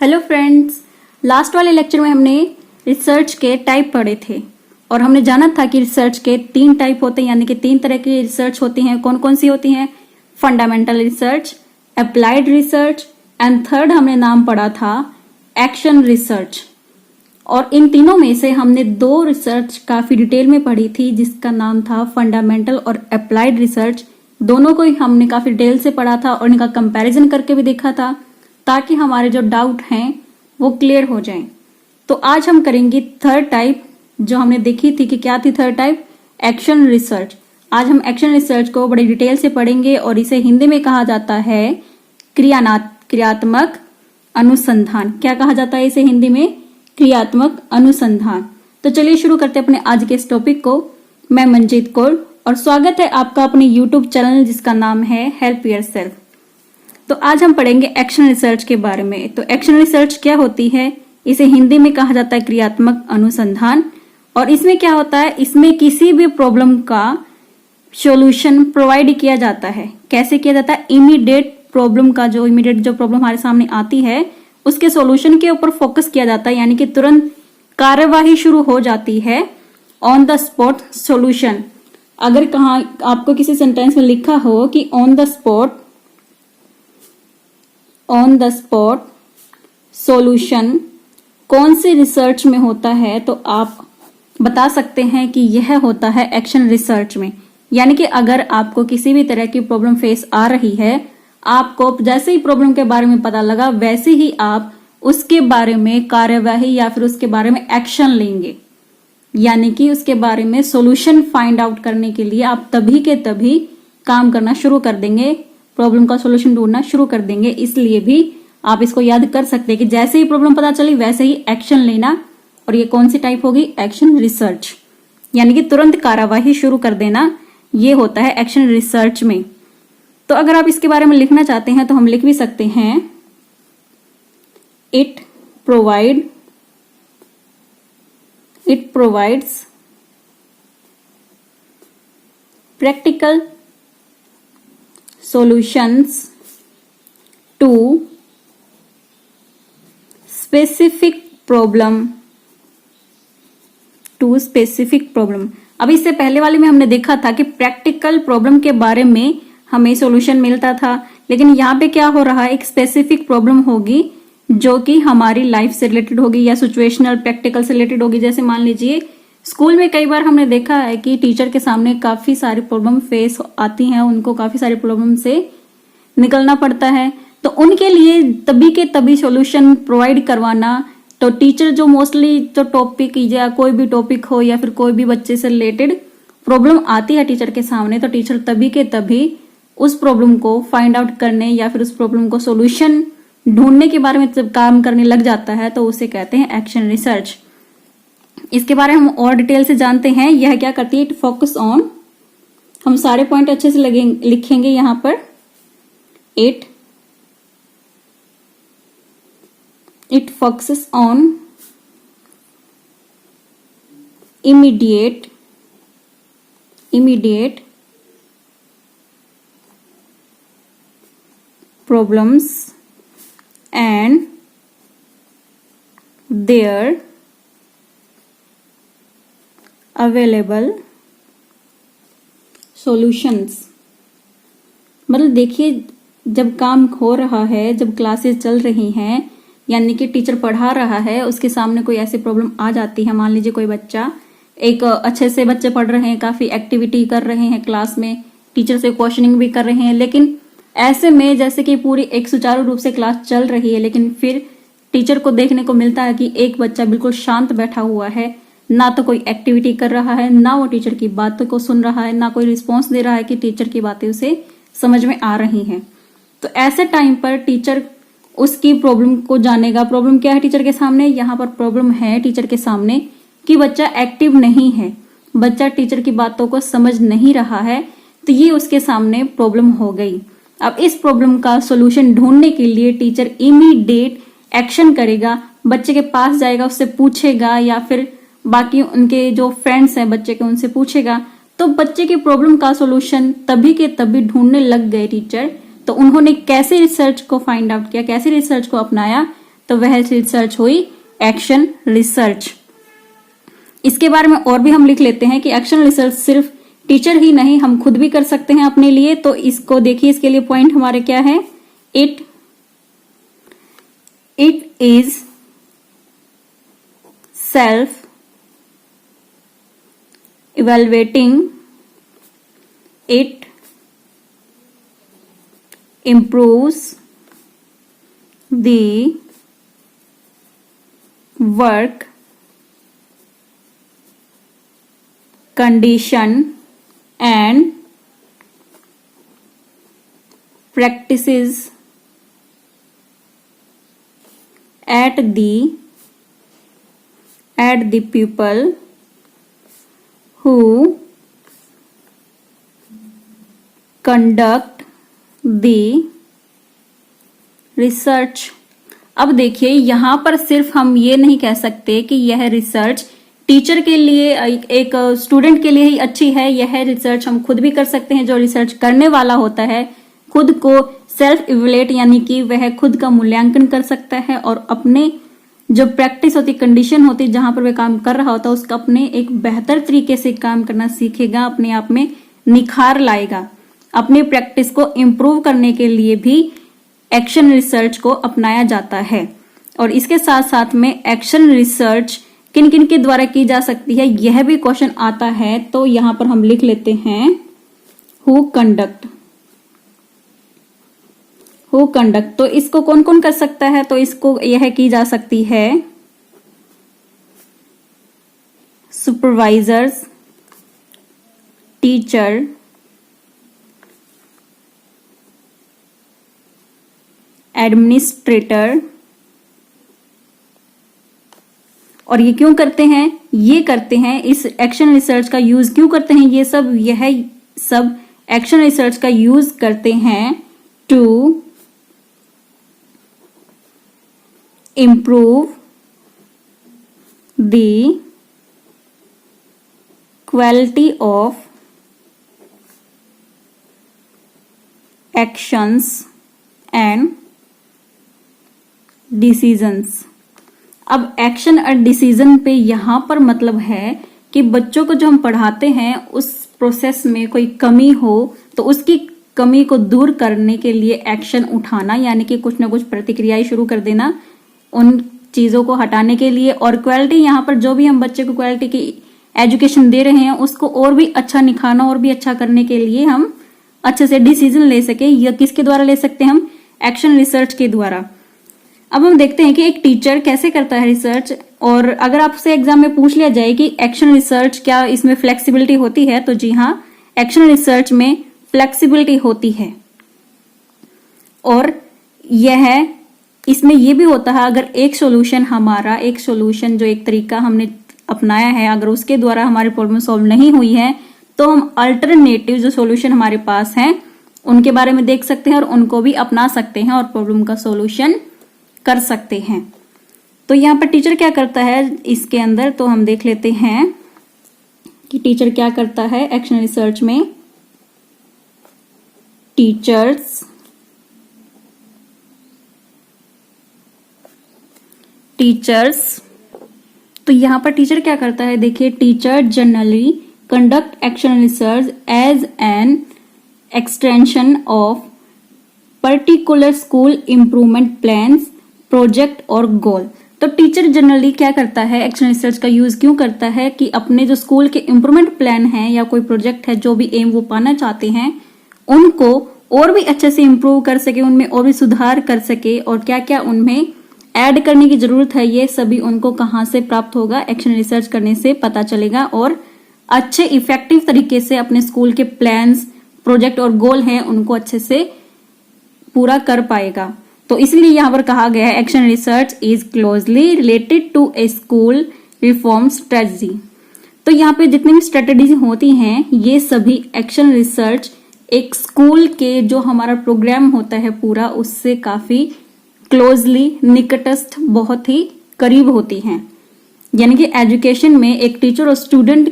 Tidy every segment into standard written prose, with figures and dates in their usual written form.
Hello friends, last वाले lecture में हमने रिसर्च के टाइप पढ़े थे और हमने जाना था कि रिसर्च के 3 टाइप होते हैं, यानी कि 3 तरह की रिसर्च होती हैं। कौन कौन सी होती हैं? Fundamental research, applied research and third हमने नाम पढ़ा था एक्शन रिसर्च। और इन तीनों में से हमने 2 रिसर्च काफी डिटेल में पढ़ी थी जिसका नाम था फंडामेंटल और अप्लाइड रिसर्च। दोनों को ही हमने काफी डिटेल से पढ़ा था और इनका कंपैरिजन करके भी देखा था ताकि हमारे जो डाउट हैं वो क्लियर हो जाएं। तो आज हम करेंगे थर्ड टाइप, जो हमने देखी थी कि क्या थी थर्ड टाइप, एक्शन रिसर्च। आज हम एक्शन रिसर्च को बड़ी डिटेल से पढ़ेंगे और इसे हिंदी में कहा जाता है क्रियात्मक अनुसंधान। क्या कहा जाता है इसे हिंदी में? क्रियात्मक अनुसंधान। तो चलिए शुरू करते हैं अपने आज के इस टॉपिक को। मैं मंजीत कौर और स्वागत है आपका अपने यूट्यूब चैनल जिसका नाम है हेल्प योरसेल्फ। तो आज हम पढ़ेंगे एक्शन रिसर्च के बारे में। तो एक्शन रिसर्च क्या होती है? इसे हिंदी में कहा जाता है क्रियात्मक अनुसंधान। और इसमें क्या होता है, इसमें किसी भी प्रॉब्लम का सॉल्यूशन प्रोवाइड किया जाता है। कैसे किया जाता है? इमीडिएट प्रॉब्लम का, जो इमीडिएट जो प्रॉब्लम हमारे सामने आती है उसके सॉल्यूशन के ऊपर फोकस किया जाता है, यानी कि तुरंत कार्यवाही शुरू हो जाती है। On the spot solution. अगर कहा आपको किसी सेंटेंस में लिखा हो कि ऑन द स्पॉट सॉल्यूशन कौन सी रिसर्च में होता है, तो आप बता सकते हैं कि यह होता है एक्शन रिसर्च में। यानी कि अगर आपको किसी भी तरह की प्रॉब्लम फेस आ रही है, आपको जैसे ही प्रॉब्लम के बारे में पता लगा वैसे ही आप उसके बारे में कार्यवाही या फिर उसके बारे में एक्शन लेंगे। यानी कि उसके बारे में सॉल्यूशन फाइंड आउट करने के लिए आप तभी के तभी काम करना शुरू कर देंगे, प्रॉब्लम का सॉल्यूशन ढूंढना शुरू कर देंगे। इसलिए भी आप इसको याद कर सकते हैं कि जैसे ही प्रॉब्लम पता चली वैसे ही एक्शन लेना। और ये कौन सी टाइप होगी? एक्शन रिसर्च, यानी कि तुरंत कार्यवाही शुरू कर देना, ये होता है एक्शन रिसर्च में। तो अगर आप इसके बारे में लिखना चाहते हैं तो हम लिख भी सकते हैं, it provides practical solutions to specific problem। अब इससे पहले वाले में हमने देखा था कि प्रैक्टिकल प्रॉब्लम के बारे में हमें सॉल्यूशन मिलता था, लेकिन यहाँ पे क्या हो रहा है, एक स्पेसिफिक प्रॉब्लम होगी जो कि हमारी लाइफ से रिलेटेड होगी या सिचुएशनल प्रैक्टिकल से रिलेटेड होगी। जैसे मान लीजिए स्कूल में कई बार हमने देखा है कि टीचर के सामने काफी सारी प्रॉब्लम फेस आती हैं, उनको काफी सारी प्रॉब्लम से निकलना पड़ता है। तो उनके लिए तभी के तभी सॉल्यूशन प्रोवाइड करवाना। तो टीचर जो मोस्टली जो टॉपिक या कोई भी टॉपिक हो या फिर कोई भी बच्चे से रिलेटेड प्रॉब्लम आती है टीचर के सामने, तो टीचर तभी के तभी उस प्रॉब्लम को फाइंड आउट करने या फिर उस प्रॉब्लम को सॉल्यूशन ढूंढने के बारे में जब काम करने लग जाता है तो उसे कहते हैं एक्शन रिसर्च। इसके बारे में हम और डिटेल से जानते हैं। यह क्या करती है? इट फोकस ऑन, हम सारे पॉइंट अच्छे से लिखेंगे यहां पर। It focuses on immediate problems and their available solutions। मतलब देखिए, जब काम हो रहा है, जब क्लासेस चल रही हैं, यानी कि टीचर पढ़ा रहा है, उसके सामने कोई ऐसी प्रॉब्लम आ जाती है। मान लीजिए कोई बच्चा, एक अच्छे से बच्चे पढ़ रहे हैं, काफी एक्टिविटी कर रहे हैं क्लास में, टीचर से क्वेश्चनिंग भी कर रहे हैं, लेकिन ऐसे में जैसे कि पूरी एक सुचारू रूप से क्लास चल रही है, लेकिन फिर टीचर को देखने को मिलता है कि एक बच्चा बिल्कुल शांत बैठा हुआ है, ना तो कोई एक्टिविटी कर रहा है, ना वो टीचर की बातों को सुन रहा है, ना कोई रिस्पॉन्स दे रहा है कि टीचर की बातें उसे समझ में आ रही हैं। तो ऐसे टाइम पर टीचर उसकी प्रॉब्लम को जानेगा। प्रॉब्लम क्या है टीचर के सामने? यहाँ पर प्रॉब्लम है टीचर के सामने कि बच्चा एक्टिव नहीं है, बच्चा टीचर की बातों को समझ नहीं रहा है, तो ये उसके सामने प्रॉब्लम हो गई। अब इस प्रॉब्लम का सॉल्यूशन ढूंढने के लिए टीचर इमीडिएट एक्शन करेगा, बच्चे के पास जाएगा, उससे पूछेगा या फिर बाकी उनके जो फ्रेंड्स हैं बच्चे के उनसे पूछेगा। तो बच्चे की प्रॉब्लम का सॉल्यूशन तभी के तभी ढूंढने लग गए टीचर। तो उन्होंने कैसे रिसर्च को फाइंड आउट किया, कैसे रिसर्च को अपनाया, तो वह रिसर्च हुई एक्शन रिसर्च। इसके बारे में और भी हम लिख लेते हैं कि एक्शन रिसर्च सिर्फ टीचर ही नहीं, हम खुद भी कर सकते हैं अपने लिए। तो इसको देखिए, इसके लिए पॉइंट हमारे क्या है, it is self evaluating, it improves the work condition and practices at the people who conduct the research. अब देखिए, यहां पर सिर्फ हम ये नहीं कह सकते कि यह रिसर्च टीचर के लिए, एक स्टूडेंट के लिए ही अच्छी है। यह रिसर्च हम खुद भी कर सकते हैं। जो रिसर्च करने वाला होता है खुद को सेल्फ इवेल्युएट, यानी कि वह खुद का मूल्यांकन कर सकता है और अपने जो प्रैक्टिस होती, कंडीशन होती, जहां पर वह काम कर रहा होता है उसका अपने एक बेहतर तरीके से काम करना सीखेगा, अपने आप में निखार लाएगा। अपनी प्रैक्टिस को इम्प्रूव करने के लिए भी एक्शन रिसर्च को अपनाया जाता है। और इसके साथ साथ में एक्शन रिसर्च किन किन के द्वारा की जा सकती है, यह भी क्वेश्चन आता है। तो यहां पर हम लिख लेते हैं हु कंडक्ट। तो इसको कौन कौन कर सकता है, तो इसको यह की जा सकती है सुपरवाइजर्स, टीचर, एडमिनिस्ट्रेटर। और ये क्यों करते हैं, ये करते हैं इस एक्शन रिसर्च का यूज क्यों करते हैं, यह सब एक्शन रिसर्च का यूज करते हैं to improve the quality of actions and decisions. अब एक्शन और डिसीजन पे यहां पर मतलब है कि बच्चों को जो हम पढ़ाते हैं उस प्रोसेस में कोई कमी हो तो उसकी कमी को दूर करने के लिए एक्शन उठाना, यानी कि कुछ ना कुछ प्रतिक्रियाएं शुरू कर देना उन चीजों को हटाने के लिए। और क्वालिटी, यहाँ पर जो भी हम बच्चे को क्वालिटी की एजुकेशन दे रहे हैं उसको और भी अच्छा निखारना, और भी अच्छा करने के लिए हम अच्छे से डिसीजन ले सके। यह किसके द्वारा ले सकते हैं हम, एक्शन रिसर्च के द्वारा। अब हम देखते हैं कि एक टीचर कैसे करता है रिसर्च। और अगर आपसे एग्जाम में पूछ लिया जाए कि एक्शन रिसर्च क्या इसमें फ्लेक्सिबिलिटी होती है, तो जी हाँ, एक्शन रिसर्च में फ्लेक्सिबिलिटी होती है। और यह इसमें यह भी होता है, अगर एक सोल्यूशन जो एक तरीका हमने अपनाया है, अगर उसके द्वारा हमारी प्रॉब्लम सॉल्व नहीं हुई है तो हम अल्टरनेटिव जो सोल्यूशन हमारे पास हैं उनके बारे में देख सकते हैं और उनको भी अपना सकते हैं और प्रॉब्लम का सोल्यूशन कर सकते हैं। तो यहाँ पर टीचर क्या करता है इसके अंदर, तो हम देख लेते हैं कि टीचर क्या करता है एक्शन रिसर्च में। टीचर्स तो यहाँ पर टीचर क्या करता है, देखिए, teacher generally conduct action research as an extension of particular school improvement plans, project और गोल। तो टीचर जनरली क्या करता है, एक्शन रिसर्च का यूज क्यों करता है कि अपने जो स्कूल के इम्प्रूवमेंट प्लान है या कोई प्रोजेक्ट है, जो भी एम वो पाना चाहते हैं, उनको और भी अच्छे से इम्प्रूव कर सके, उनमें और भी सुधार कर सके, और क्या क्या उनमें ऐड करने की जरूरत है, ये सभी उनको कहाँ से प्राप्त होगा, एक्शन रिसर्च करने से पता चलेगा। और अच्छे इफेक्टिव तरीके से अपने स्कूल के प्लान्स, प्रोजेक्ट और गोल हैं उनको अच्छे से पूरा कर पाएगा। तो इसलिए यहां पर कहा गया है action research is closely related to a school reform strategy. तो यहाँ पे जितनी भी स्ट्रेटेजी होती हैं ये सभी एक्शन रिसर्च एक स्कूल के जो हमारा प्रोग्राम होता है पूरा, उससे काफी क्लोजली, निकटस्थ, बहुत ही करीब होती हैं। यानी कि एजुकेशन में एक टीचर और स्टूडेंट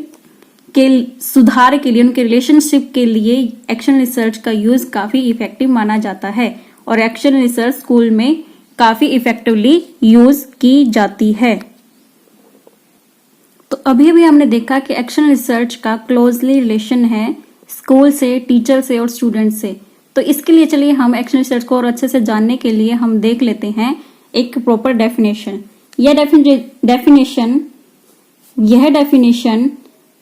के सुधार के लिए, उनके रिलेशनशिप के लिए एक्शन रिसर्च का यूज काफी इफेक्टिव माना जाता है। और एक्शन रिसर्च स्कूल में काफी इफेक्टिवली यूज की जाती है। तो अभी अभी हमने देखा कि एक्शन रिसर्च का क्लोजली रिलेशन है स्कूल से, टीचर से और स्टूडेंट से। तो इसके लिए चलिए हम एक्शन रिसर्च को और अच्छे से जानने के लिए हम देख लेते हैं एक प्रॉपर डेफिनेशन। यह डेफिनेशन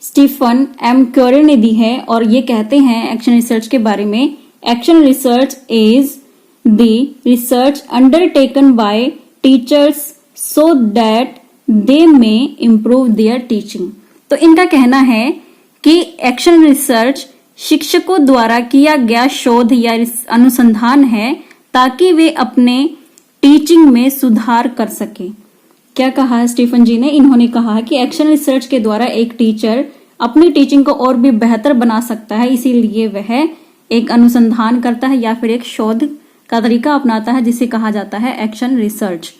स्टीफन एम क्यूरी ने दी है और ये कहते हैं एक्शन रिसर्च के बारे में, action research is the research undertaken by teachers so that they may improve their teaching. तो इनका कहना है कि एक्शन रिसर्च शिक्षकों द्वारा किया गया शोध या अनुसंधान है ताकि वे अपने टीचिंग में सुधार कर सके। क्या कहा है स्टीफन जी ने? इन्होंने कहा कि एक्शन रिसर्च के द्वारा एक टीचर अपनी टीचिंग को और भी बेहतर बना सकता है, इसीलिए वह एक अनुसंधान करता है या फिर एक शोध का तरीका अपनाता है जिसे कहा जाता है एक्शन रिसर्च।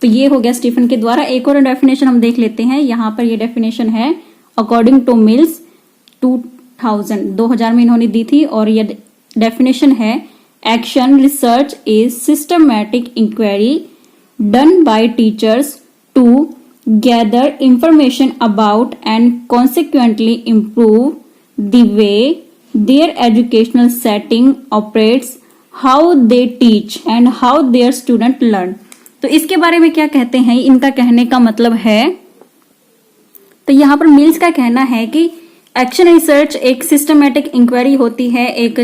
तो ये हो गया स्टीफन के द्वारा। एक और डेफिनेशन हम देख लेते हैं। यहाँ पर ये डेफिनेशन है अकॉर्डिंग टू मिल्स 2000 में इन्होंने दी थी और ये डेफिनेशन है action research is systematic inquiry done by teachers to gather information about and consequently improve the way their educational setting operates, how they teach and how their student learn. तो इसके बारे में क्या कहते हैं? इनका कहने का मतलब है, तो यहाँ पर मिल्स का कहना है कि एक्शन रिसर्च एक सिस्टमैटिक इंक्वायरी होती है, एक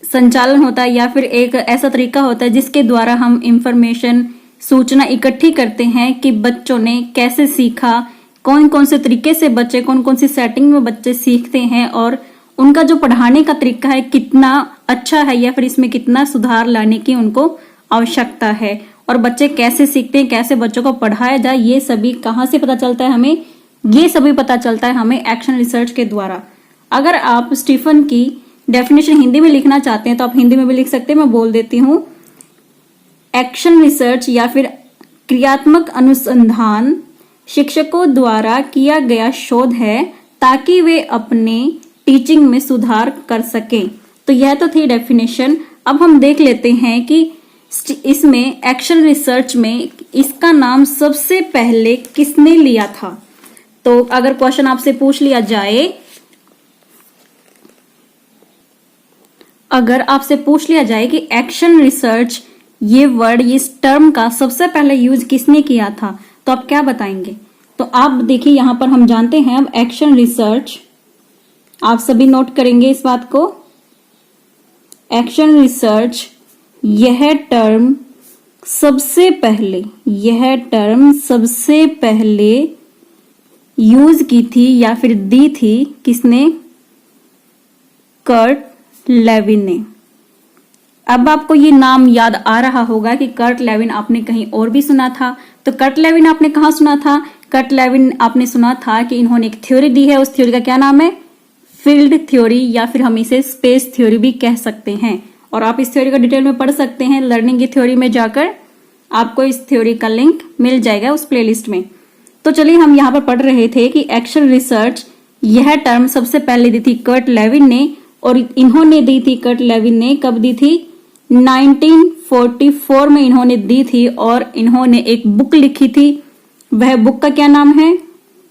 संचालन होता है या फिर एक ऐसा तरीका होता है जिसके द्वारा हम इंफॉर्मेशन, सूचना इकट्ठी करते हैं कि बच्चों ने कैसे सीखा, कौन कौन से तरीके से बच्चे, कौन कौन सी सेटिंग में बच्चे सीखते हैं और उनका जो पढ़ाने का तरीका है कितना अच्छा है या फिर इसमें कितना सुधार लाने की उनको आवश्यकता है, और बच्चे कैसे सीखते हैं, कैसे बच्चों को पढ़ाया जाए, ये सभी कहाँ से पता चलता है हमें? ये सभी पता चलता है हमें एक्शन रिसर्च के द्वारा। अगर आप स्टीफन की डेफिनेशन हिंदी में लिखना चाहते हैं तो आप हिंदी में भी लिख सकते हैं, मैं बोल देती हूं। एक्शन रिसर्च या फिर क्रियात्मक अनुसंधान शिक्षकों द्वारा किया गया शोध है ताकि वे अपने टीचिंग में सुधार कर सकें। तो यह तो थी डेफिनेशन। अब हम देख लेते हैं कि इसमें एक्शन रिसर्च में इसका नाम सबसे पहले किसने लिया था। तो अगर क्वेश्चन आपसे पूछ लिया जाए, अगर आपसे पूछ लिया जाए कि एक्शन रिसर्च ये वर्ड, इस टर्म का सबसे पहले यूज किसने किया था, तो आप क्या बताएंगे? तो आप देखिए यहां पर हम जानते हैं अब एक्शन रिसर्च, आप सभी नोट करेंगे इस बात को। एक्शन रिसर्च यह टर्म सबसे पहले यूज की थी या फिर दी थी किसने? कर्ट लेविन ने। अब आपको ये नाम याद आ रहा होगा कि कर्ट लेविन आपने कहीं और भी सुना था। तो कर्ट लेविन आपने कहाँ सुना था? कर्ट लेविन आपने सुना था कि इन्होंने एक थ्योरी दी है, उस थ्योरी का क्या नाम है? फील्ड थ्योरी या फिर हम इसे स्पेस थ्योरी भी कह सकते हैं। और आप इस थ्योरी को डिटेल में पढ़ सकते हैं, लर्निंग की थ्योरी में जाकर आपको इस थ्योरी का लिंक मिल जाएगा उस प्लेलिस्ट में। तो चलिए हम यहाँ पर पढ़ रहे थे कि एक्शन रिसर्च यह टर्म सबसे पहले दी थी कर्ट लेविन ने, और इन्होंने दी थी, कर्ट लेविन ने कब दी थी? 1944 में इन्होंने दी थी और इन्होंने एक बुक लिखी थी। वह बुक का क्या नाम है?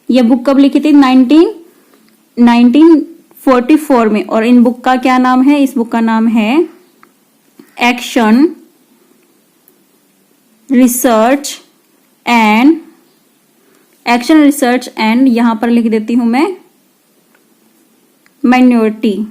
यह बुक कब लिखी थी? 1944 में। और इन बुक का क्या नाम है? इस बुक का नाम है एक्शन रिसर्च एंड यहां पर लिख देती हूं मैं माइनॉरिटी।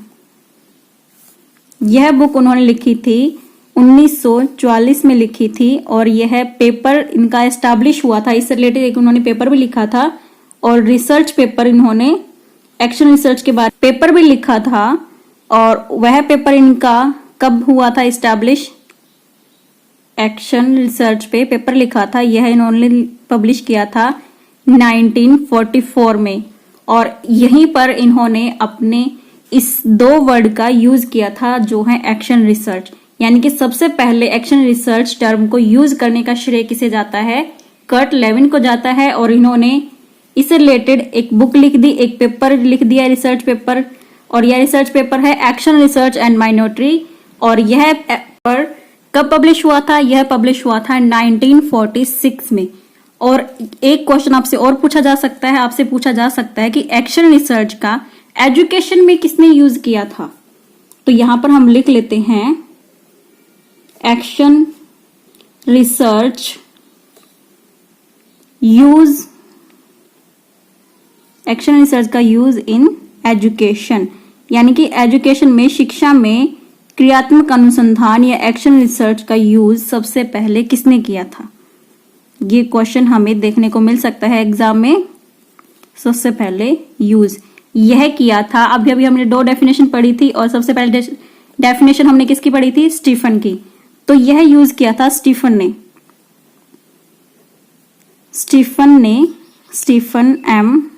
यह बुक उन्होंने लिखी थी 1944 में लिखी थी और यह पेपर इनका एस्टैब्लिश हुआ था, इससे रिलेटेड एक उन्होंने पेपर भी लिखा था और रिसर्च पेपर, इन्होंने एक्शन रिसर्च के बारे पेपर भी लिखा था। और वह पेपर इनका कब हुआ था एस्टैब्लिश? एक्शन रिसर्च पे पेपर लिखा था, यह इन्होंने पब्लिश किया था 1944 में। और यहीं पर इन्होंने अपने इस दो वर्ड का यूज किया था जो है एक्शन रिसर्च। यानी कि सबसे पहले एक्शन रिसर्च टर्म को यूज करने का श्रेय किसे जाता है? कर्ट लेविन को जाता है। और इन्होंने इससे रिलेटेड एक बुक लिख दी, एक पेपर लिख दिया, रिसर्च पेपर, और यह रिसर्च पेपर है एक्शन रिसर्च एंड माइनॉरिटी। और यह पेपर कब पब्लिश हुआ था? यह पब्लिश हुआ था 1946 में। और एक क्वेश्चन आपसे और पूछा जा सकता है, आपसे पूछा जा सकता है कि एक्शन रिसर्च का एजुकेशन में किसने यूज किया था? तो यहां पर हम लिख लेते हैं action research use, action research का यूज इन एजुकेशन, यानी कि एजुकेशन में, शिक्षा में क्रियात्मक अनुसंधान या एक्शन रिसर्च का यूज सबसे पहले किसने किया था? ये क्वेश्चन हमें देखने को मिल सकता है एग्जाम में। सबसे पहले यूज यह किया था, अभी अभी हमने 2 डेफिनेशन पढ़ी थी और सबसे पहले डेफिनेशन हमने किसकी पढ़ी थी? स्टीफन की। तो यह यूज किया था स्टीफन एम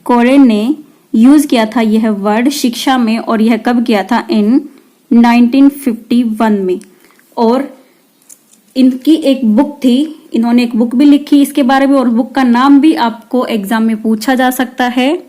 कोरे ने यूज किया था यह वर्ड शिक्षा में, और यह कब किया था? इन 1951 में। और इनकी एक बुक थी, इन्होंने एक बुक भी लिखी इसके बारे में, और बुक का नाम भी आपको एग्जाम में पूछा जा सकता है।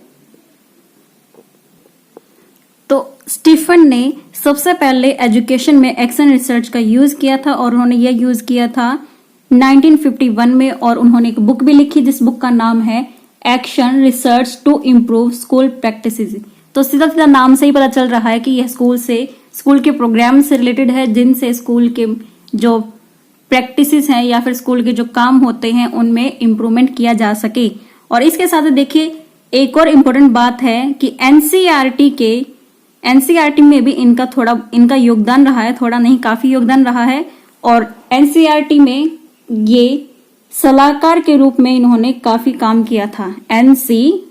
तो स्टीफन ने सबसे पहले एजुकेशन में एक्शन रिसर्च का यूज किया था, और उन्होंने यह यूज किया था 1951 में, और उन्होंने एक बुक भी लिखी जिस बुक का नाम है action research to improve school practices. तो सीधा सीधा नाम से ही पता चल रहा है कि यह स्कूल के प्रोग्राम से रिलेटेड है, जिनसे स्कूल के जो प्रैक्टिसेस हैं या फिर स्कूल के जो काम होते हैं उनमें इम्प्रूवमेंट किया जा सके। और इसके साथ देखिए एक और इम्पोर्टेंट बात है कि एनसीईआरटी में भी इनका योगदान रहा है, थोड़ा नहीं काफी योगदान रहा है। और एनसीईआरटी में ये सलाहकार के रूप में इन्होंने काफी काम किया था। एनसीईआरटी,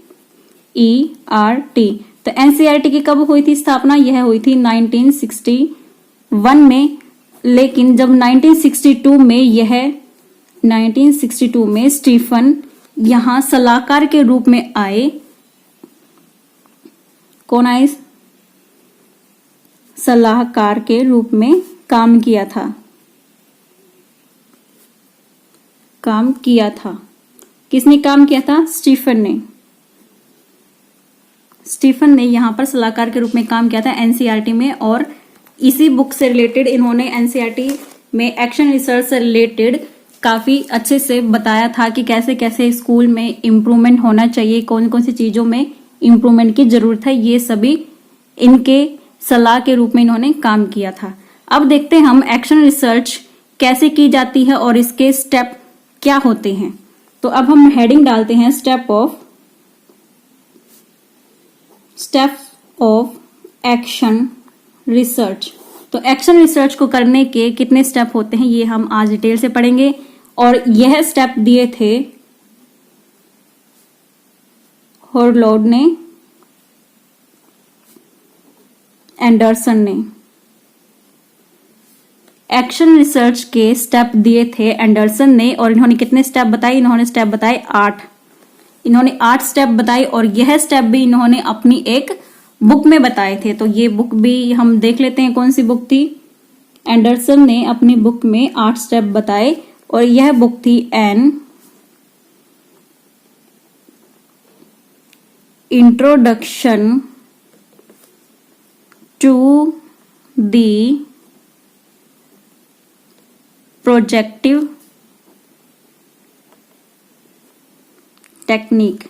तो एनसीईआरटी की कब हुई थी स्थापना? यह हुई थी 1961 में। लेकिन जब 1962 में स्टीफन यहां सलाहकार के रूप में आए, कौन आए? सलाहकार के रूप में काम किया था। किसने काम किया था? स्टीफन ने यहां पर सलाहकार के रूप में काम किया था एनसीईआरटी में। और इसी बुक से रिलेटेड इन्होंने एनसीईआरटी में एक्शन रिसर्च से रिलेटेड काफी अच्छे से बताया था कि कैसे कैसे स्कूल में इम्प्रूवमेंट होना चाहिए, कौन कौन सी चीजों में इम्प्रूवमेंट की जरूरत है, ये सभी इनके सलाह के रूप में इन्होंने काम किया था। अब देखते हैं हम एक्शन रिसर्च कैसे की जाती है और इसके स्टेप क्या होते हैं। तो अब हम हेडिंग डालते हैं स्टेप ऑफ एक्शन रिसर्च। तो एक्शन रिसर्च को करने के कितने स्टेप होते हैं ये हम आज डिटेल से पढ़ेंगे। और यह स्टेप दिए थे होरलोड ने, एंडरसन ने। एक्शन रिसर्च के स्टेप दिए थे एंडरसन ने, और इन्होंने कितने स्टेप बताए? इन्होंने स्टेप बताए 8। इन्होंने 8 स्टेप बताए, और यह स्टेप भी इन्होंने अपनी एक बुक में बताए थे। तो ये बुक भी हम देख लेते हैं कौन सी बुक थी। एंडरसन ने अपनी बुक में 8 स्टेप बताए, और यह बुक थी an introduction to the projective technique.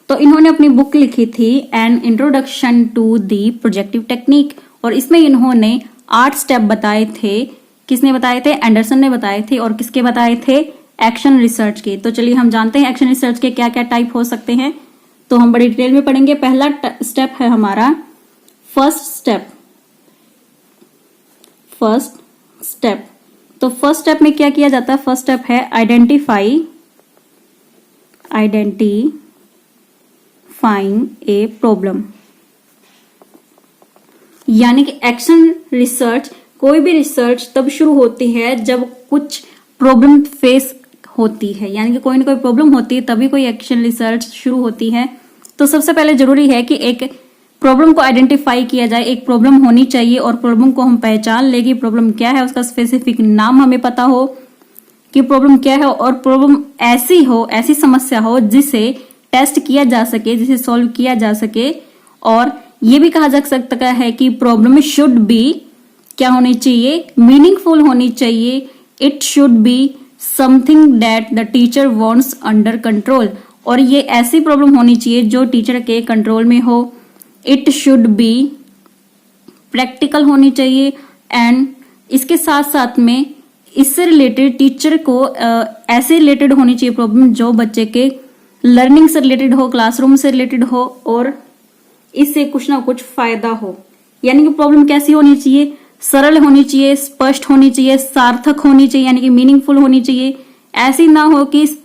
तो इन्होंने अपनी बुक लिखी थी an introduction to the projective technique, और इसमें इन्होंने 8 स्टेप बताए थे। किसने बताए थे? एंडरसन ने बताए थे। और किसके बताए थे? एक्शन रिसर्च के। तो चलिए हम जानते हैं एक्शन रिसर्च के क्या क्या टाइप हो सकते हैं, तो हम बड़ी डिटेल में पढ़ेंगे। पहला स्टेप है हमारा फर्स्ट स्टेप। तो फर्स्ट स्टेप में क्या किया जाता है? फर्स्ट स्टेप है आइडेंटिफाइंग ए प्रॉब्लम। यानी कि एक्शन रिसर्च, कोई भी रिसर्च तब शुरू होती है जब कुछ प्रॉब्लम फेस होती है, यानी कि कोई ना कोई प्रॉब्लम होती है तभी कोई एक्शन रिसर्च शुरू होती है। तो सबसे पहले जरूरी है कि एक प्रॉब्लम को आइडेंटिफाई किया जाए। एक प्रॉब्लम होनी चाहिए और प्रॉब्लम को हम पहचान ले कि प्रॉब्लम क्या है, उसका स्पेसिफिक नाम हमें पता हो कि प्रॉब्लम क्या है, और प्रॉब्लम ऐसी समस्या हो जिसे टेस्ट किया जा सके, जिसे सॉल्व किया जा सके। और ये भी कहा जा सकता है कि प्रॉब्लम शुड बी क्या होनी चाहिए, मीनिंगफुल होनी चाहिए। It should be something that the teacher wants under control, और ये ऐसी प्रॉब्लम होनी चाहिए जो टीचर के कंट्रोल में हो। इट शुड बी प्रैक्टिकल होनी चाहिए, एंड इसके साथ साथ में इससे रिलेटेड टीचर को ऐसे रिलेटेड होनी चाहिए प्रॉब्लम जो बच्चे के लर्निंग से रिलेटेड हो, क्लासरूम से रिलेटेड हो, और इससे कुछ ना कुछ फायदा हो। यानी कि प्रॉब्लम कैसी होनी चाहिए, सरल होनी चाहिए, स्पष्ट होनी चाहिए, सार्थक होनी चाहिए, यानी कि मीनिंगफुल होनी चाहिए। ऐसी ना हो कि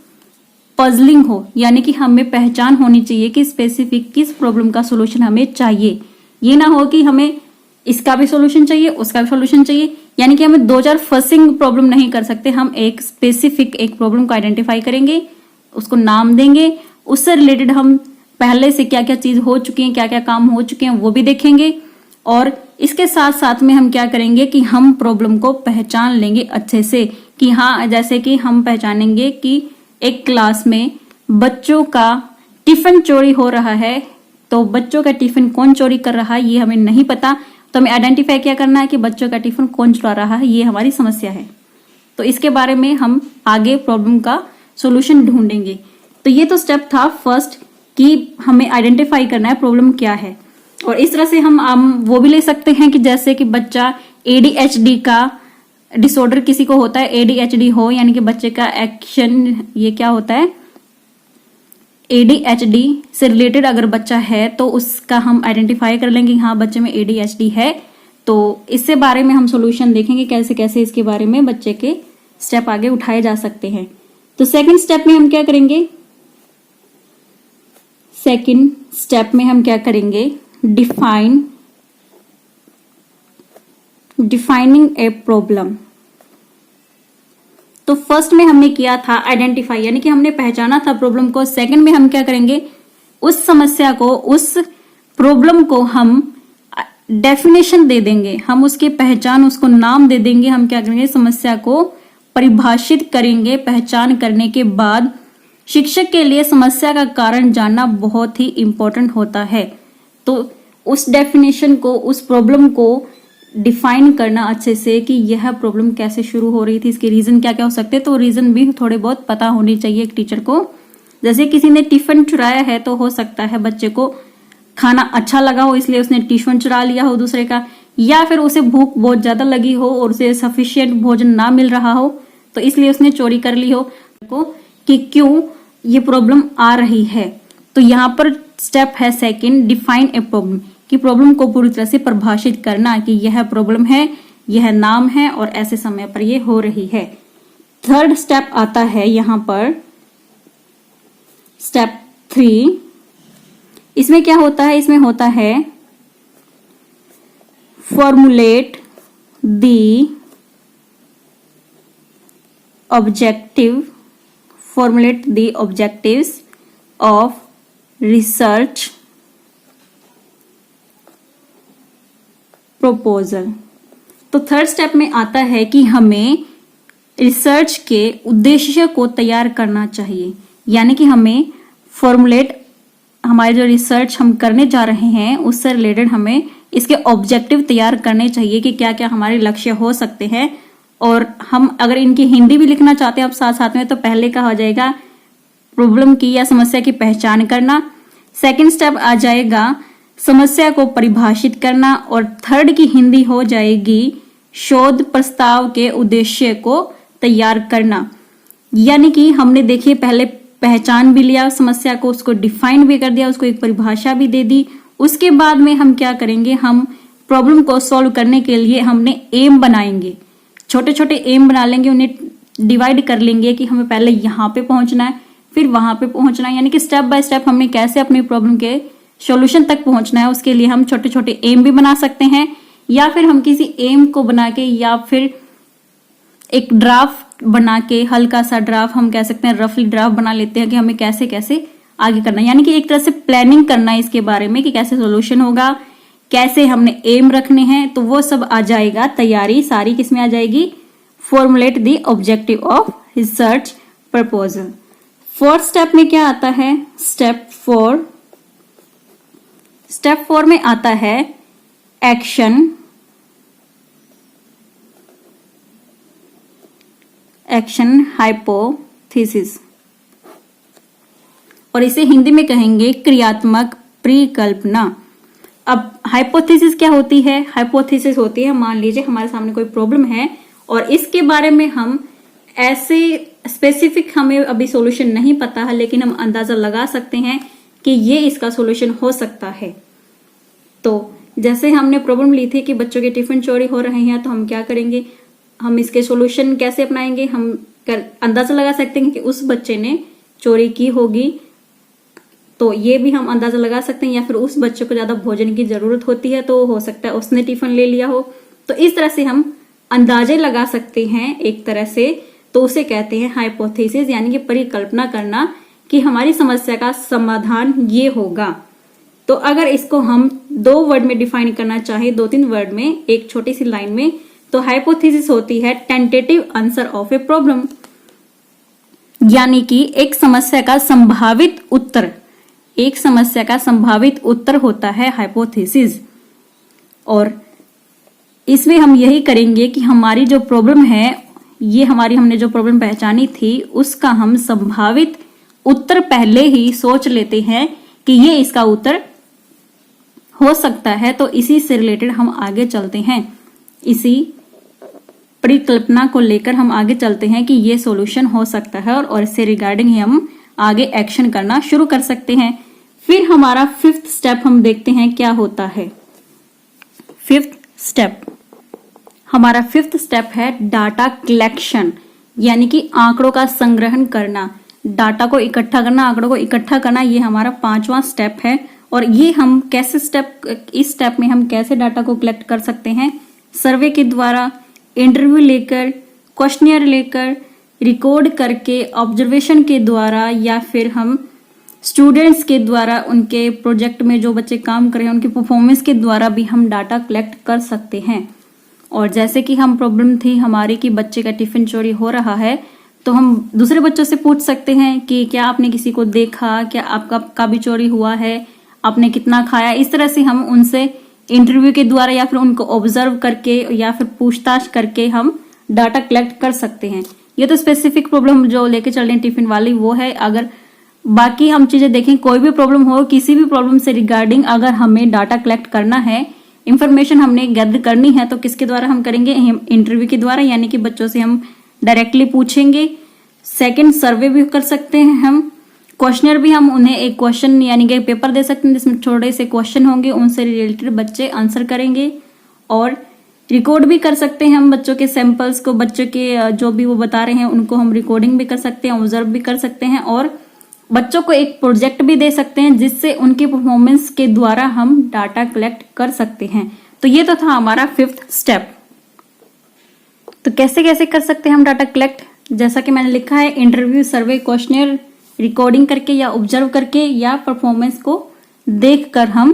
पजलिंग हो, यानी कि हमें पहचान होनी चाहिए कि स्पेसिफिक किस प्रॉब्लम का सोल्यूशन हमें चाहिए। ये ना हो कि हमें इसका भी सोल्यूशन चाहिए, उसका भी सोल्यूशन चाहिए, यानी कि हमें दो चार फसिंग प्रॉब्लम नहीं कर सकते। हम एक स्पेसिफिक एक प्रॉब्लम को आइडेंटिफाई करेंगे, उसको नाम देंगे, उससे रिलेटेड हम पहले से क्या क्या चीज हो चुकी है, क्या क्या काम हो चुके हैं वो भी देखेंगे, और इसके साथ साथ में हम क्या करेंगे कि हम प्रॉब्लम को पहचान लेंगे अच्छे से। कि हाँ, जैसे कि हम पहचानेंगे कि एक क्लास में बच्चों का टिफिन चोरी हो रहा है, तो बच्चों का टिफिन कौन चोरी कर रहा है ये हमें नहीं पता, तो हमें आइडेंटिफाई क्या करना है कि बच्चों का टिफिन कौन चुरा रहा है, ये हमारी समस्या है। तो इसके बारे में हम आगे प्रॉब्लम का सोल्यूशन ढूंढेंगे। तो ये तो स्टेप था फर्स्ट कि हमें आइडेंटिफाई करना है प्रॉब्लम क्या है। और इस तरह से हम वो भी ले सकते हैं कि जैसे कि बच्चा ADHD का डिसऑर्डर किसी को होता है, ADHD हो, यानी कि बच्चे का एक्शन, ये क्या होता है, ADHD से रिलेटेड अगर बच्चा है तो उसका हम आइडेंटिफाई कर लेंगे हाँ बच्चे में ADHD है। तो इससे बारे में हम सोल्यूशन देखेंगे कैसे कैसे इसके बारे में बच्चे के स्टेप आगे उठाए जा सकते हैं। तो सेकंड स्टेप में हम क्या करेंगे, सेकंड स्टेप में हम क्या करेंगे, डिफाइनिंग ए प्रॉब्लम। तो फर्स्ट में हमने किया था आइडेंटिफाई, यानी कि हमने पहचाना था प्रॉब्लम को। सेकंड में हम क्या करेंगे, उस समस्या को, उस प्रॉब्लम को हम डेफिनेशन दे देंगे, हम उसकी पहचान, उसको नाम दे देंगे। हम क्या करेंगे, समस्या को परिभाषित करेंगे। पहचान करने के बाद शिक्षक के लिए समस्या का कारण जानना बहुत ही इंपॉर्टेंट होता है। तो उस डेफिनेशन को, उस प्रॉब्लम को डिफाइन करना अच्छे से कि यह प्रॉब्लम कैसे शुरू हो रही थी, इसके रीजन क्या क्या हो सकते हैं। तो रीजन भी थोड़े बहुत पता होने चाहिए एक टीचर को। जैसे किसी ने टिफिन चुराया है तो हो सकता है बच्चे को खाना अच्छा लगा हो इसलिए उसने टिफिन चुरा लिया हो दूसरे का, या फिर उसे भूख बहुत ज्यादा लगी हो और उसे सफिशिएंट भोजन ना मिल रहा हो तो इसलिए उसने चोरी कर ली हो कि क्यों ये प्रॉब्लम आ रही है। तो यहाँ पर स्टेप है सेकंड, डिफाइन ए प्रॉब्लम, कि प्रॉब्लम को पूरी तरह से परिभाषित करना कि यह प्रॉब्लम है, यह नाम है और ऐसे समय पर यह हो रही है। थर्ड स्टेप आता है यहाँ पर स्टेप 3। इसमें क्या होता है, इसमें होता है formulate the objectives of research proposal. तो थर्ड स्टेप में आता है कि हमें रिसर्च के उद्देश्य को तैयार करना चाहिए, यानी कि हमें फॉर्मुलेट, हमारे जो रिसर्च हम करने जा रहे हैं उससे रिलेटेड हमें इसके ऑब्जेक्टिव तैयार करने चाहिए कि क्या क्या हमारे लक्ष्य हो सकते हैं। और हम अगर इनकी हिंदी भी लिखना चाहते हैं अब साथ साथ में, तो पहले का हो जाएगा प्रॉब्लम की या समस्या की पहचान करना, सेकंड स्टेप आ जाएगा समस्या को परिभाषित करना, और थर्ड की हिंदी हो जाएगी शोध प्रस्ताव के उद्देश्य को तैयार करना। यानी कि हमने देखिए पहले पहचान भी लिया समस्या को, उसको डिफाइन भी कर दिया, उसको एक परिभाषा भी दे दी। उसके बाद में हम क्या करेंगे, हम प्रॉब्लम को सॉल्व करने के लिए हमने एम बनाएंगे, छोटे छोटे एम बना लेंगे, उन्हें डिवाइड कर लेंगे कि हमें पहले यहाँ पे पहुंचना है फिर वहां पे पहुंचना है। यानी कि स्टेप बाय स्टेप हमने कैसे अपनी प्रॉब्लम के सॉल्यूशन तक पहुंचना है, उसके लिए हम छोटे छोटे एम भी बना सकते हैं, या फिर हम किसी एम को बना के या फिर एक ड्राफ्ट बना के, हल्का सा ड्राफ्ट हम कह सकते हैं, रफली ड्राफ्ट बना लेते हैं कि हमें कैसे कैसे आगे करना है। यानी कि एक तरह से प्लानिंग करना है इसके बारे में कि कैसे सॉल्यूशन होगा, कैसे हमने एम रखने हैं। तो वो सब आ जाएगा, तैयारी सारी किसमें आ जाएगी, formulate the objective of research proposal. Fourth step में क्या आता है, स्टेप 4 में आता है एक्शन एक्शन हाइपोथेसिस, और इसे हिंदी में कहेंगे क्रियात्मक परिकल्पना। अब हाइपोथेसिस क्या होती है? हाइपोथेसिस होती है, मान लीजिए हमारे सामने कोई प्रॉब्लम है और इसके बारे में हम ऐसे स्पेसिफिक हमें अभी सॉल्यूशन नहीं पता है, लेकिन हम अंदाजा लगा सकते हैं कि ये इसका सॉल्यूशन हो सकता है। तो जैसे हमने प्रॉब्लम ली थी कि बच्चों के टिफिन चोरी हो रहे हैं, तो हम क्या करेंगे, हम इसके सॉल्यूशन कैसे अपनाएंगे? हम अंदाजा लगा सकते हैं कि उस बच्चे ने चोरी की होगी, तो ये भी हम अंदाजा लगा सकते हैं, या फिर उस बच्चे को ज्यादा भोजन की जरूरत होती है तो हो सकता है उसने टिफिन ले लिया हो। तो इस तरह से हम अंदाजे लगा सकते हैं एक तरह से, तो उसे कहते हैं हाइपोथेसिस, यानी कि परिकल्पना करना कि हमारी समस्या का समाधान ये होगा। तो अगर इसको हम 2 वर्ड में डिफाइन करना चाहे, 2-3 वर्ड में, एक छोटी सी लाइन में, तो हाइपोथेसिस होती है tentative answer of a problem, यानी कि एक समस्या का संभावित उत्तर, एक समस्या का संभावित उत्तर होता है हाइपोथेसिस। और इसमें हम यही करेंगे कि हमारी जो प्रॉब्लम है, ये हमने जो प्रॉब्लम पहचानी थी उसका हम संभावित उत्तर पहले ही सोच लेते हैं कि ये इसका उत्तर हो सकता है, तो इसी से रिलेटेड हम आगे चलते हैं, इसी परिकल्पना को लेकर हम आगे चलते हैं कि ये सॉल्यूशन हो सकता है, और इससे रिगार्डिंग ही हम आगे एक्शन करना शुरू कर सकते हैं। फिर हमारा 5th स्टेप हम देखते हैं क्या होता है। 5th स्टेप, हमारा 5th स्टेप है डाटा कलेक्शन, यानी कि आंकड़ों का संग्रहण करना, डाटा को इकट्ठा करना, आंकड़ों को इकट्ठा करना, ये हमारा 5वां स्टेप है। और ये हम कैसे इस स्टेप में हम कैसे डाटा को कलेक्ट कर सकते हैं? सर्वे के द्वारा, इंटरव्यू लेकर, क्वेश्चनियर लेकर, रिकॉर्ड करके, ऑब्जर्वेशन के द्वारा, या फिर हम स्टूडेंट्स के द्वारा, उनके प्रोजेक्ट में जो बच्चे काम कर रहे हैं उनकी परफॉर्मेंस के द्वारा भी हम डाटा कलेक्ट कर सकते हैं। और जैसे कि हम प्रॉब्लम थी हमारी कि बच्चे का टिफिन चोरी हो रहा है, तो हम दूसरे बच्चों से पूछ सकते हैं कि क्या आपने किसी को देखा, क्या आपका भी चोरी हुआ है, आपने कितना खाया। इस तरह से हम उनसे इंटरव्यू के द्वारा या फिर उनको ऑब्जर्व करके या फिर पूछताछ करके हम डाटा कलेक्ट कर सकते हैं। ये तो स्पेसिफिक प्रॉब्लम जो लेके चल रहे हैं टिफिन वाली वो है। अगर बाकी हम चीजें देखें, कोई भी प्रॉब्लम हो, किसी भी प्रॉब्लम से रिगार्डिंग अगर हमें डाटा कलेक्ट करना है, इंफॉर्मेशन हमने गैदर करनी है, तो किसके द्वारा हम करेंगे? इंटरव्यू के द्वारा, यानी कि बच्चों से हम डायरेक्टली पूछेंगे। सेकंड, सर्वे भी कर सकते हैं हम। क्वेश्चनर भी, हम उन्हें एक क्वेश्चन यानी कि पेपर दे सकते हैं जिसमें छोटे से क्वेश्चन होंगे, उनसे रिलेटेड बच्चे आंसर करेंगे। और रिकॉर्ड भी कर सकते हैं हम बच्चों के सैंपल्स को, बच्चों के जो भी वो बता रहे हैं उनको हम रिकॉर्डिंग भी कर सकते हैं, ऑब्जर्व भी कर सकते हैं, और बच्चों को एक प्रोजेक्ट भी दे सकते हैं जिससे उनकी परफॉर्मेंस के द्वारा हम डाटा कलेक्ट कर सकते हैं। तो ये तो था हमारा 5th स्टेप। तो कैसे कैसे कर सकते हैं हम डाटा कलेक्ट? जैसा कि मैंने लिखा है, इंटरव्यू, सर्वे, क्वेश्चनर, रिकॉर्डिंग करके या ऑब्जर्व करके या परफॉर्मेंस को देखकर हम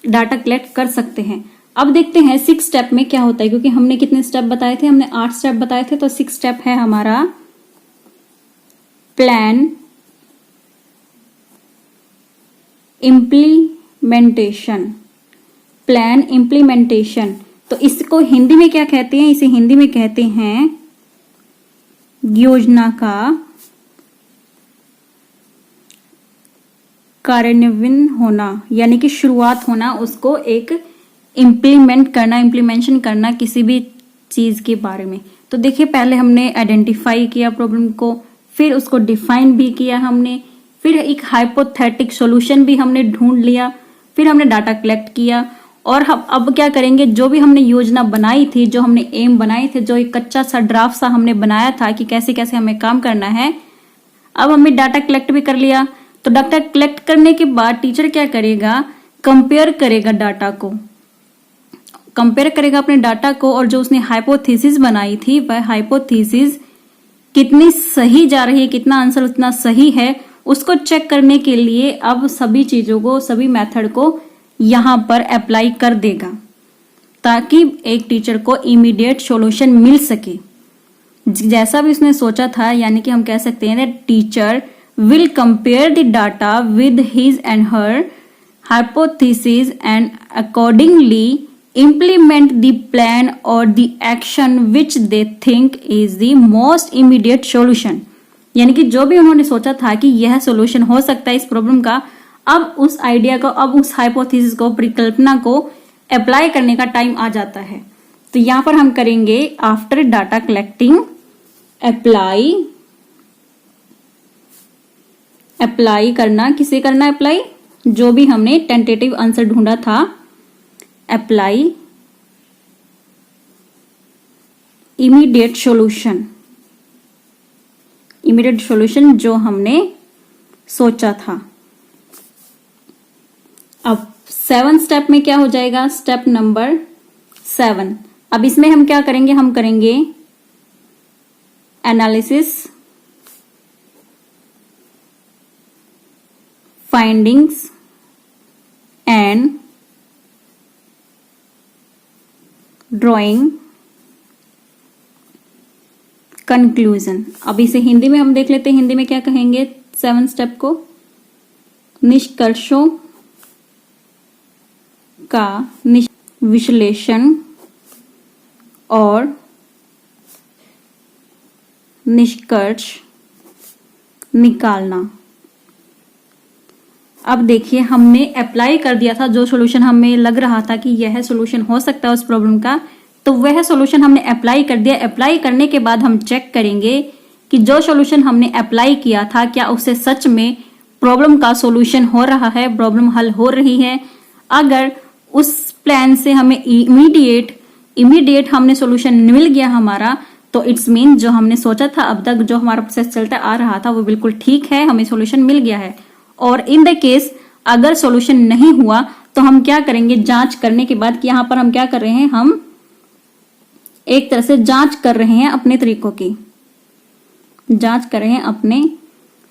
डाटा कलेक्ट कर सकते हैं। अब देखते हैं 6 स्टेप में क्या होता है, क्योंकि हमने कितने स्टेप बताए थे? हमने 8 स्टेप बताए थे। तो 6 स्टेप है हमारा प्लान इम्प्लीमेंटेशन। प्लान इम्प्लीमेंटेशन, तो इसको हिंदी में क्या कहते हैं? इसे हिंदी में कहते हैं योजना का कार्यान्वयन होना, यानी कि शुरुआत होना, उसको एक इम्प्लीमेंट करना, इम्प्लीमेंशन करना किसी भी चीज के बारे में। तो देखिए, पहले हमने आइडेंटिफाई किया प्रॉब्लम को, फिर उसको डिफाइन भी किया हमने, फिर एक हाइपोथेटिक सॉल्यूशन भी हमने ढूंढ लिया, फिर हमने डाटा कलेक्ट किया। और हम अब क्या करेंगे? जो भी हमने योजना बनाई थी, जो हमने एम बनाए थे, जो एक कच्चा सा ड्राफ्ट सा हमने बनाया था कि कैसे कैसे हमें काम करना है, अब हमें डाटा कलेक्ट भी कर लिया। तो डाटा कलेक्ट करने के बाद टीचर क्या करेगा? कंपेयर करेगा डाटा को, कंपेयर करेगा अपने डाटा को, और जो उसने हाइपोथेसिस बनाई थी वह हाइपोथेसिस कितनी सही जा रही है, कितना आंसर उतना सही है, उसको चेक करने के लिए अब सभी चीजों को, सभी मेथड को यहां पर अप्लाई कर देगा, ताकि एक टीचर को इमीडिएट सॉल्यूशन मिल सके जैसा भी उसने सोचा था। यानी कि हम कह सकते हैं that teacher will compare the data with his and her hypothesis and accordingly implement the plan or the action which they think is the most immediate solution। यानी कि जो भी उन्होंने सोचा था कि यह सोल्यूशन हो सकता है इस प्रॉब्लम का, अब उस आइडिया को, अब उस हाइपोथेसिस को, परिकल्पना को अप्लाई करने का टाइम आ जाता है। तो यहां पर हम करेंगे आफ्टर डाटा कलेक्टिंग अप्लाई करना। किसे करना अप्लाई? जो भी हमने टेंटेटिव आंसर ढूंढा था, अप्लाई इमीडिएट सॉल्यूशन जो हमने सोचा था। अब 7 स्टेप में क्या हो जाएगा? Step number 7। अब इसमें हम क्या करेंगे? हम करेंगे analysis, findings and drawing conclusion. अब इसे हिंदी में हम देख लेते हैं। हिंदी में क्या कहेंगे 7 स्टेप को? निष्कर्षों का विश्लेषण और निष्कर्ष निकालना। अब देखिए, हमने अप्लाई कर दिया था जो सॉल्यूशन हमें लग रहा था कि यह सॉल्यूशन हो सकता है उस प्रॉब्लम का, तो वह सॉल्यूशन हमने अप्लाई कर दिया। अप्लाई करने के बाद हम चेक करेंगे कि जो सॉल्यूशन हमने अप्लाई किया था क्या उससे सच में प्रॉब्लम का सॉल्यूशन हो रहा है, प्रॉब्लम हल हो रही है। अगर उस प्लान से हमें इमीडिएट हमने सॉल्यूशन मिल गया हमारा, तो इट्स मीन जो हमने सोचा था अब तक, जो हमारा प्रोसेस चलता आ रहा था, वो बिल्कुल ठीक है, हमें सॉल्यूशन मिल गया है। और इन द केस अगर सॉल्यूशन नहीं हुआ तो हम क्या करेंगे? जांच करने के बाद कि यहां पर हम क्या कर रहे हैं, हम एक तरह से जांच कर रहे हैं अपने तरीकों की, जांच कर रहे हैं अपने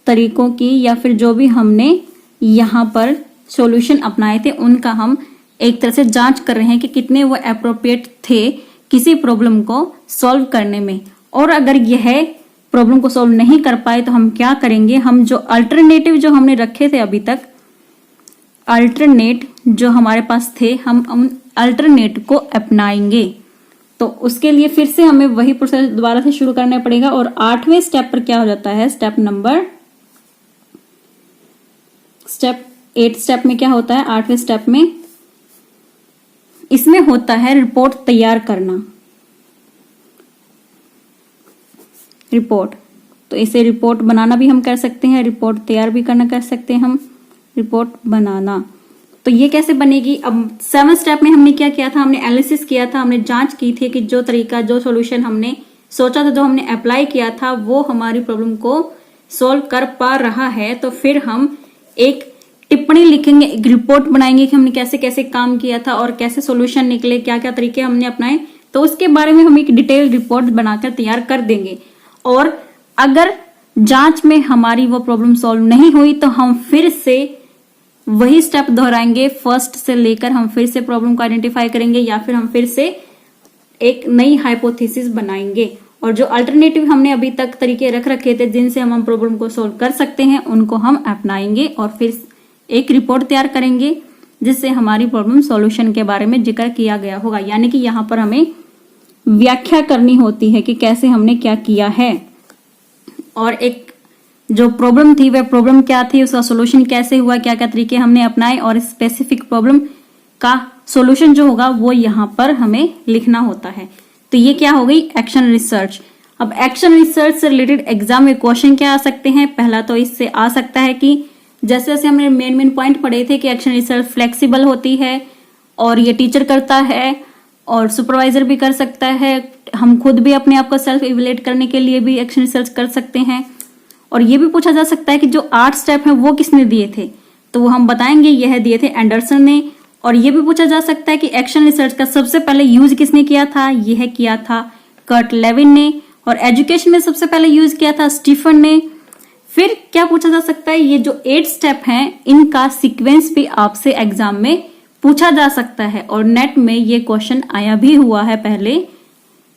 तरीकों की, या फिर जो भी हमने यहां पर सॉल्यूशन अपनाए थे उनका हम एक तरह से जांच कर रहे हैं कि कितने वो एप्रोप्रिएट थे किसी प्रॉब्लम को सॉल्व करने में। और अगर यह प्रॉब्लम को सॉल्व नहीं कर पाए तो हम क्या करेंगे? हम जो अल्टरनेटिव जो हमने रखे थे अभी तक, अल्टरनेट जो हमारे पास थे, हम उन अल्टरनेट को अपनाएंगे। तो उसके लिए फिर से हमें वही प्रोसेस दोबारा से शुरू करना पड़ेगा। और 8वें स्टेप पर क्या हो जाता है? स्टेप 8 स्टेप में क्या होता है? 8वें स्टेप में इसमें होता है रिपोर्ट तैयार करना। रिपोर्ट, तो इसे रिपोर्ट बनाना भी हम कर सकते हैं, रिपोर्ट तैयार भी करना कर सकते हैं हम, रिपोर्ट बनाना। तो ये कैसे बनेगी? अब 7 स्टेप में हमने क्या किया था? हमने एनालिसिस किया था, हमने जांच की थी कि जो तरीका, जो सॉल्यूशन हमने सोचा था, जो हमने अप्लाई किया था, वो हमारी प्रॉब्लम को सॉल्व कर पा रहा है। तो फिर हम एक टिप्पणी लिखेंगे, एक रिपोर्ट बनाएंगे कि हमने कैसे कैसे काम किया था और कैसे सॉल्यूशन निकले, क्या क्या तरीके हमने अपनाए। तो उसके बारे में हम एक डिटेल रिपोर्ट बनाकर तैयार कर देंगे। और अगर जांच में हमारी वो प्रॉब्लम सॉल्व नहीं हुई तो हम फिर से वही स्टेप दोहराएंगे, फर्स्ट से लेकर हम फिर से प्रॉब्लम को आइडेंटिफाई करेंगे, या फिर हम फिर से एक नई हाइपोथेसिस बनाएंगे। और जो अल्टरनेटिव हमने अभी तक तरीके रख रखे थे जिनसे हम प्रॉब्लम को सॉल्व कर सकते हैं, उनको हम अपनाएंगे और फिर एक रिपोर्ट तैयार करेंगे जिससे हमारी प्रॉब्लम सॉल्यूशन के बारे में जिक्र किया गया होगा। यानी कि यहाँ पर हमें व्याख्या करनी होती है कि कैसे हमने क्या किया है, और एक जो प्रॉब्लम थी वह प्रॉब्लम क्या थी, उसका सॉल्यूशन कैसे हुआ, क्या क्या तरीके हमने अपनाए, और स्पेसिफिक प्रॉब्लम का सॉल्यूशन जो होगा वो यहाँ पर हमें लिखना होता है। तो ये क्या हो गई? Action research. अब एक्शन रिसर्च से रिलेटेड एग्जाम में क्वेश्चन क्या आ सकते हैं? पहला तो इससे आ सकता है कि जैसे जैसे हमने मेन पॉइंट पढ़े थे कि एक्शन रिसर्च फ्लेक्सिबल होती है और ये टीचर करता है और सुपरवाइजर भी कर सकता है, हम खुद भी अपने आप को सेल्फ इवेल्युएट करने के लिए भी एक्शन रिसर्च कर सकते हैं। और ये भी पूछा जा सकता है कि जो 8 स्टेप हैं वो किसने दिए थे, तो वो हम बताएंगे यह दिए थे एंडरसन ने। और ये भी पूछा जा सकता है कि एक्शन रिसर्च का सबसे पहले यूज किसने किया था, यह किया था कर्ट लेविन ने। और एजुकेशन में सबसे पहले यूज किया था स्टीफन ने। फिर क्या पूछा जा सकता है, ये जो 8 स्टेप हैं इनका सीक्वेंस भी आपसे एग्जाम में पूछा जा सकता है। और नेट में ये क्वेश्चन आया भी हुआ है पहले,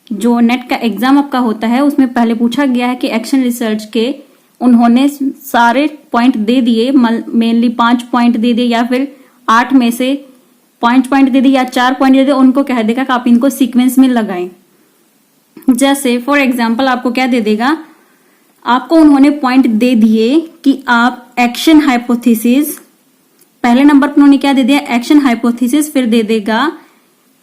जो नेट का एग्जाम आपका होता है उसमें पहले पूछा गया है कि एक्शन रिसर्च के उन्होंने सारे पॉइंट दे दिए, मेनली 5 पॉइंट दे दिए या फिर 8 में से पॉइंट पॉइंट दे दे या 4 पॉइंट दे दे, उनको कह देगा कि आप इनको सीक्वेंस में लगाएं। जैसे फॉर एग्जाम्पल आपको क्या दे देगा, आपको उन्होंने पॉइंट दे दिए कि आप एक्शन हाइपोथेसिस, पहले नंबर पर उन्होंने क्या दे दिया, एक्शन हाइपोथेसिस, फिर दे देगा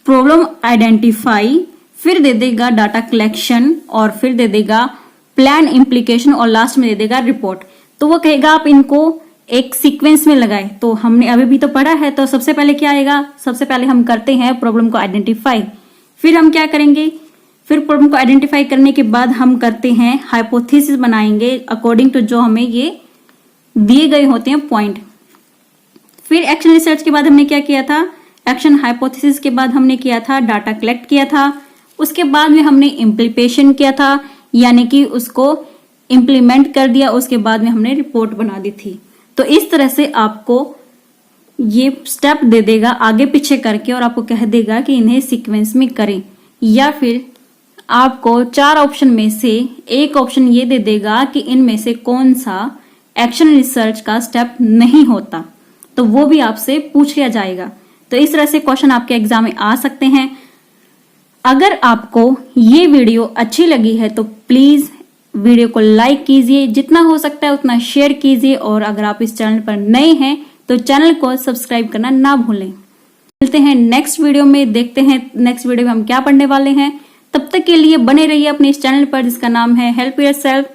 प्रॉब्लम आइडेंटिफाई, फिर दे देगा डाटा कलेक्शन, और फिर दे देगा प्लान इम्प्लीकेशन, और लास्ट में दे देगा रिपोर्ट। तो वो कहेगा आप इनको एक सीक्वेंस में लगाए। तो हमने अभी भी तो पढ़ा है, तो सबसे पहले क्या आएगा, सबसे पहले हम करते हैं प्रॉब्लम को आइडेंटिफाई, फिर हम क्या करेंगे, फिर प्रॉब्लम को आइडेंटिफाई करने के बाद हम करते हैं हाइपोथेसिस बनाएंगे अकॉर्डिंग टू जो हमें ये दिए गए होते हैं पॉइंट। फिर एक्शन रिसर्च के बाद हमने क्या किया था, एक्शन हाइपोथेसिस के बाद हमने किया था डाटा कलेक्ट किया था, उसके बाद में हमने इम्प्लीमेंटेशन किया था, यानी कि उसको इम्प्लीमेंट कर दिया, उसके बाद में हमने रिपोर्ट बना दी थी। तो इस तरह से आपको ये स्टेप दे देगा आगे पीछे करके, और आपको कह देगा कि इन्हें सीक्वेंस में करें, या फिर आपको 4 ऑप्शन में से एक ऑप्शन ये दे देगा कि इनमें से कौन सा एक्शन रिसर्च का स्टेप नहीं होता, तो वो भी आपसे पूछ लिया जाएगा। तो इस तरह से क्वेश्चन आपके एग्जाम में आ सकते हैं। अगर आपको ये वीडियो अच्छी लगी है तो प्लीज वीडियो को लाइक कीजिए, जितना हो सकता है उतना शेयर कीजिए, और अगर आप इस चैनल पर नए हैं तो चैनल को सब्सक्राइब करना ना भूलें। मिलते हैं नेक्स्ट वीडियो में, देखते हैं नेक्स्ट वीडियो में हम क्या पढ़ने वाले हैं। तब तक के लिए बने रहिए अपने इस चैनल पर जिसका नाम है हेल्प योरसेल्फ।